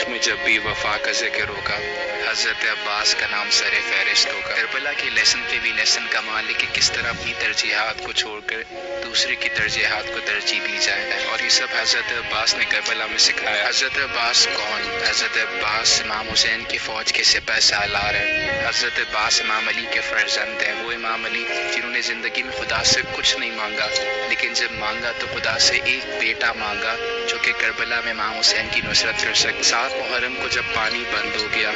تاریخ میں جب بھی وفا کا ذکر ہوگا حضرت عباس کا نام سر فہرست ہوگا۔ کربلا کے لیسن پہ بھی لیسن کمال ہے کہ کس طرح اپنی ترجیحات کو چھوڑ کر دوسرے کی ترجیحات کو ترجیح دی جائے، اور یہ سب حضرت عباس نے کربلا میں سکھایا۔ حضرت عباس کون؟ حضرت عباس امام حسین کی فوج کے سپہ سالار ہیں۔ حضرت عباس امام علی کے فرزند ہیں، وہ امام علی جنہوں نے زندگی میں خدا سے کچھ نہیں مانگا، لیکن جب مانگا تو خدا سے ایک بیٹا مانگا جو کہ کربلا میں امام حسین کی نصرت کر سکے۔ 7 محرم کو جب پانی بند ہو گیا،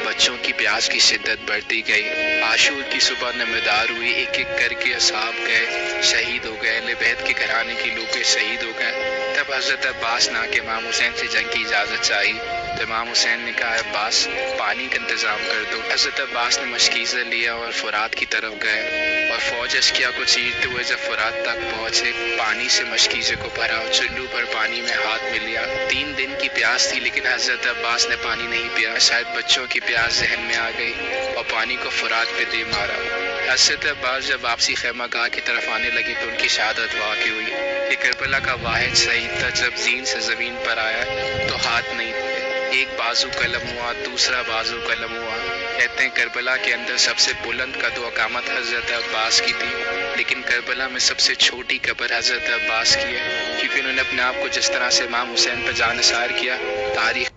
بچوں کی پیاس کی شدت بڑھتی گئی، عاشور کی صبح نمودار ہوئی، ایک ایک کر کے اصحاب گئے، شہید ہو گئے، اہل بیت کے گھرانے کے لوگ شہید ہو گئے۔ تب حضرت عباس نے کہ امام حسین سے جنگ کی اجازت چاہی تو امام حسین نے کہا عباس پانی کا انتظام کر دو۔ حضرت عباس نے مشکیزہ لیا اور فرات کی طرف گئے، اور فوج اشکیا کو چیرتے ہوئے جب فرات تک پہنچے، پانی سے مشکیزے کو بھرا اور چلو پر پانی میں ہاتھ میں لیا۔ 3 دن کی پیاس تھی لیکن حضرت عباس نے پانی نہیں پیا، شاید بچوں کی پیاس ذہن میں آ گئی اور پانی کو فرات پہ دے مارا۔ حضرت عباس جب واپسی خیمہ گاہ کی طرف آنے لگی تو ان کی شہادت واقع ہوئی۔ یہ کربلا کا واحد شہید تھا، جب زین سے زمین پر آیا تو ہاتھ نہیں تھے، ایک بازو قلم ہوا، دوسرا بازو قلم ہوا۔ کہتے ہیں کربلا کے اندر سب سے بلند قد و قامت حضرت عباس کی تھی، لیکن کربلا میں سب سے چھوٹی قبر حضرت عباس کی ہے، کیونکہ انہوں نے اپنے آپ کو جس طرح سے امام حسین پہ جان نثار کیا، تاریخ